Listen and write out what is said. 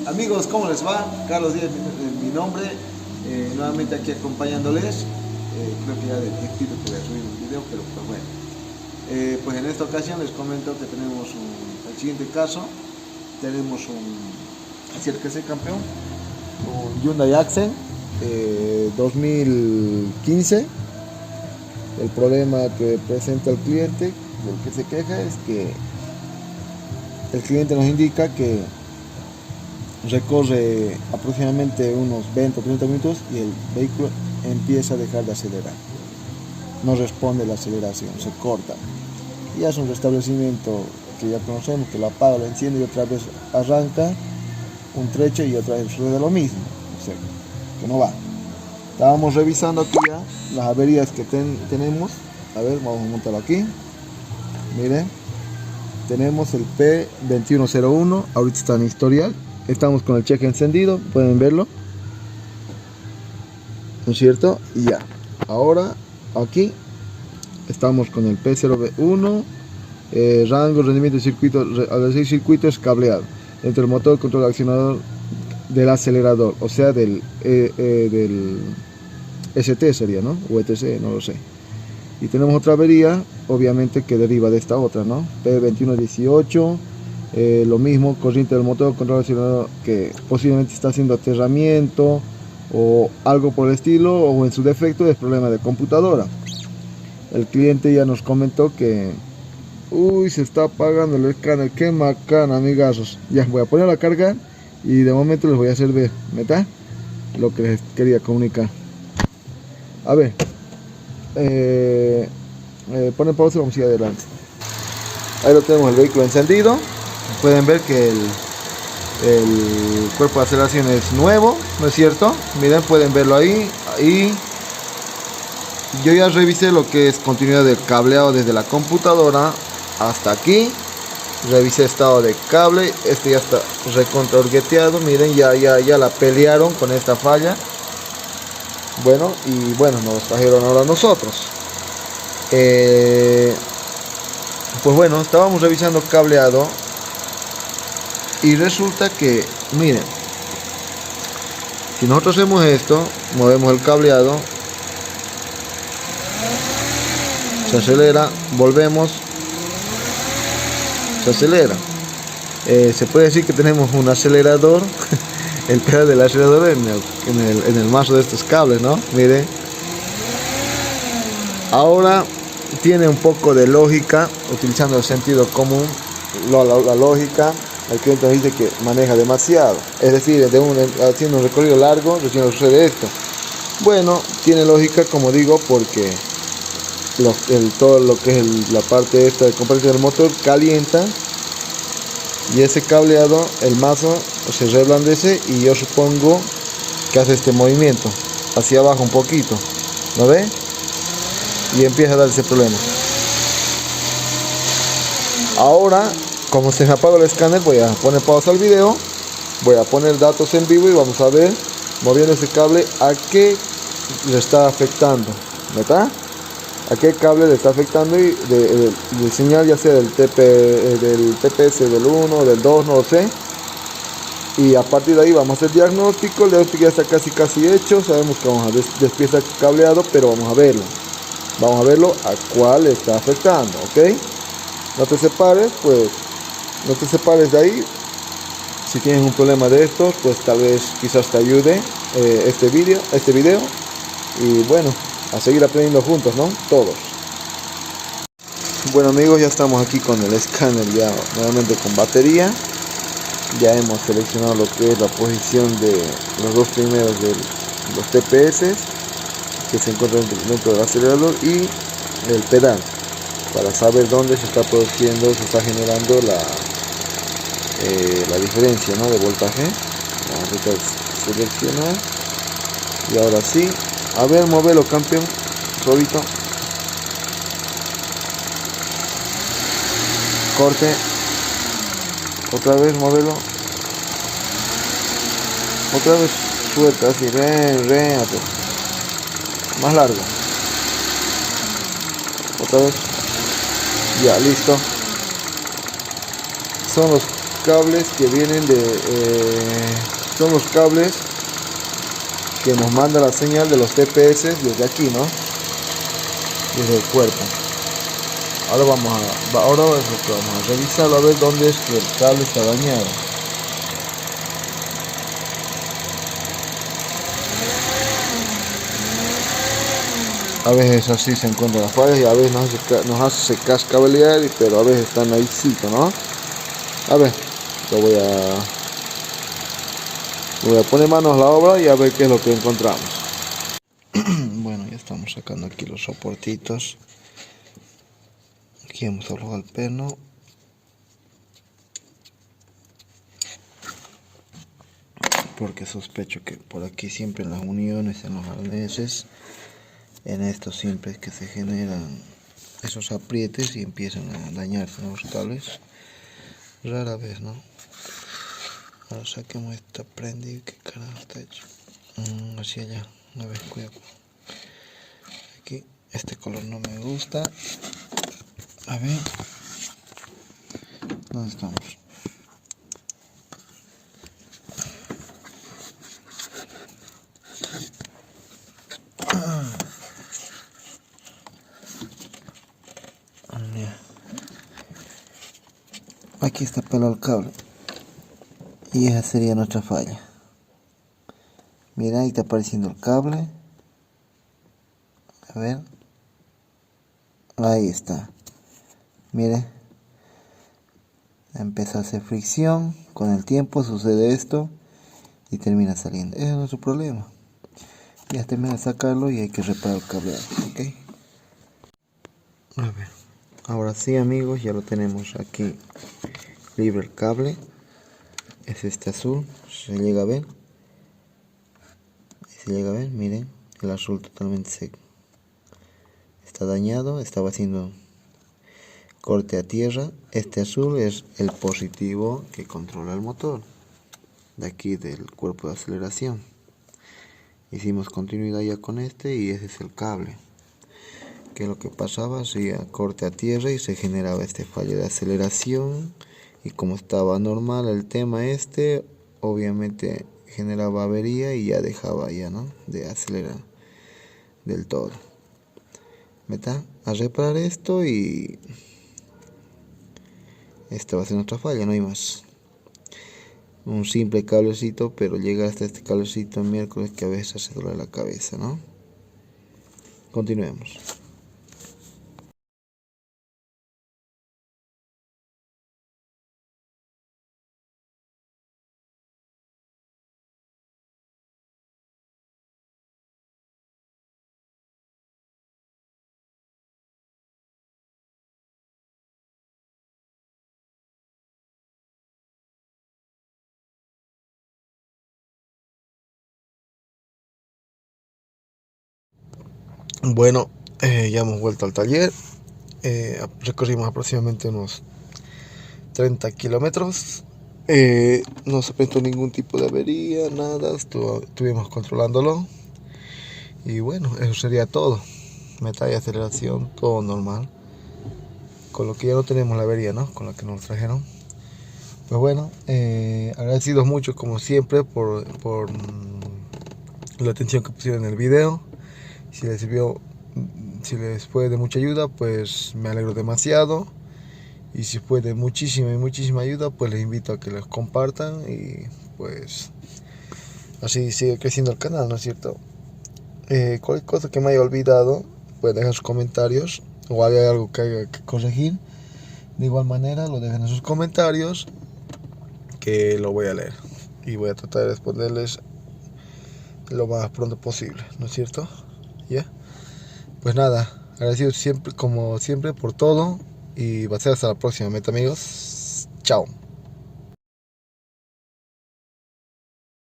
Amigos, ¿cómo les va? Carlos Díaz es mi nombre, nuevamente aquí acompañándoles. Creo que ya de tiempito que voy a subir un video, pero pues bueno. Pues en esta ocasión les comento que tenemos el siguiente caso. Tenemos acérquese campeón, un Hyundai Accent 2015. El problema que presenta el cliente, del que se queja, es que el cliente nos indica que recorre aproximadamente unos 20 o 30 minutos y el vehículo empieza a dejar de acelerar. No responde la aceleración, se corta. Ya es un restablecimiento que ya conocemos, que lo apaga, lo enciende y otra vez arranca un trecho y otra vez sucede lo mismo. O sea, que no va. Estábamos revisando aquí ya las averías que tenemos. A ver, vamos a montarlo aquí. Miren, tenemos el P2101, ahorita está en historial. Estamos con el cheque encendido, pueden verlo, ¿no es cierto? Y ya, ahora aquí estamos con el P0B1, rango, rendimiento de circuito, a los 6 circuitos cableado, entre el motor, control accionador del acelerador, o sea del ST sería, ¿no? O ETC, no lo sé. Y tenemos otra avería, obviamente que deriva de esta otra, ¿no? P2118. Lo mismo, corriente del motor, control accionador, que posiblemente está haciendo aterramiento o algo por el estilo, o en su defecto es problema de computadora. El cliente ya nos comentó que se está apagando el escáner, qué macana, amigazos. Ya voy a poner a cargar y de momento les voy a hacer ver, ¿meta? Lo que les quería comunicar. A ver, ponen pausa y vamos a ir adelante. Ahí lo tenemos, el vehículo encendido. Pueden ver que el cuerpo de aceleración es nuevo, ¿no es cierto? Miren, pueden verlo ahí. Y yo ya revisé lo que es continuidad del cableado desde la computadora hasta aquí. Revisé estado de cable. Este ya está recontra hurgueteado. Miren, ya la pelearon con esta falla. Bueno, y bueno, nos trajeron ahora nosotros. Pues bueno, estábamos revisando cableado. Y resulta que, miren, si nosotros hacemos esto, movemos el cableado, se acelera, volvemos, se acelera. Se puede decir que tenemos un acelerador, el pedal del acelerador en el mazo de estos cables, ¿no? Miren. Ahora tiene un poco de lógica, utilizando el sentido común, la lógica. El cliente nos dice que maneja demasiado, es decir, haciendo un recorrido largo recién sucede esto. Bueno, tiene lógica, como digo, porque todo lo que es la parte esta de compresión del motor calienta y ese cableado, el mazo se reblandece y yo supongo que hace este movimiento hacia abajo un poquito, ¿no ve? Y empieza a dar ese problema. Ahora, como se me apagó el escáner, voy a poner pausa al video, voy a poner datos en vivo y vamos a ver, moviendo ese cable, a qué le está afectando, ¿verdad? A qué cable le está afectando y de señal, ya sea del TPS del 1 o del 2, no lo sé. Y a partir de ahí vamos a hacer diagnóstico. El diagnóstico ya está casi hecho. Sabemos que vamos a despiezar el cableado, pero vamos a verlo a cuál le está afectando, ¿ok? No te separes, pues. No te separes de ahí. Si tienes un problema de estos, pues tal vez quizás te ayude este video. Y bueno, a seguir aprendiendo juntos, ¿no? Todos. Bueno, amigos, ya estamos aquí con el escáner ya nuevamente con batería. Ya hemos seleccionado lo que es la posición de los dos primeros de los TPS que se encuentran dentro del acelerador y el pedal, para saber dónde se está produciendo, se está generando la diferencia, ¿no?, de voltaje. Vamos a seleccionar y ahora sí, a ver, móvelo, campeón, solito, corte, otra vez, móvelo, otra vez, suelta así, más largo, otra vez, ya, listo. Son los cables que vienen de son los cables que nos manda la señal de los TPS desde aquí, ¿no? Desde el cuerpo. Ahora vamos a revisarlo, a ver dónde es que el cable está dañado. A veces así se encuentran las fallas y a veces nos hace cascabelear, pero a veces están ahí, ¿no? A ver, voy a poner manos a la obra y a ver qué es lo que encontramos. Bueno, ya estamos sacando aquí los soportitos. Aquí hemos aflojado el perno. Porque sospecho que por aquí siempre en las uniones, en los arneses, en estos siempre es que se generan esos aprietes y empiezan a dañarse los cables. Rara vez, ¿no? Ahora saquemos esta prenda y qué carajo está hecho. Hacia allá, a ver, cuidado. Aquí, este color no me gusta. A ver, ¿dónde estamos? Aquí está pelado el cable y esa sería nuestra falla. Mira, ahí está apareciendo el cable. A ver, ahí está. Mire, empieza a hacer fricción, con el tiempo sucede esto y termina saliendo. Ese es nuestro problema. Ya termina de sacarlo y hay que reparar el cableado, ¿ok? A ver, ahora sí, amigos, ya lo tenemos aquí libre el cable. Es este azul, se llega a ver. Se llega a ver, miren, el azul totalmente seco. Está dañado, estaba haciendo corte a tierra. Este azul es el positivo que controla el motor de aquí del cuerpo de aceleración. Hicimos continuidad ya con este y ese es el cable. Que lo que pasaba, hacía corte a tierra y se generaba este fallo de aceleración, y como estaba normal el tema este, obviamente generaba avería y ya dejaba ya, ¿no?, de acelerar del todo. ¿Meta? A reparar esto y esta va a ser nuestra falla, no hay más. Un simple cablecito, pero llega hasta este cablecito miércoles que a veces hace doler la cabeza, ¿no? Continuemos. Bueno, ya hemos vuelto al taller. Recorrimos aproximadamente unos 30 kilómetros. No se presentó ningún tipo de avería, nada. Estuvimos controlándolo. Y bueno, eso sería todo. Meta y aceleración, todo normal. Con lo que ya no tenemos la avería, ¿no?, con la que nos trajeron. Pues bueno, agradecidos mucho como siempre por la atención que pusieron en el video. Si les sirvió, si les fue de mucha ayuda, pues me alegro demasiado. Y si fue de muchísima ayuda, pues les invito a que los compartan y pues así sigue creciendo el canal, ¿no es cierto? Cualquier cosa que me haya olvidado, pueden dejar sus comentarios, o hay algo que haya que corregir. De igual manera, lo dejan en sus comentarios, que lo voy a leer y voy a tratar de responderles lo más pronto posible, ¿no es cierto? ¿Ya? Pues nada, agradecido siempre, como siempre, por todo, y va a ser hasta la próxima, amigos. Chao.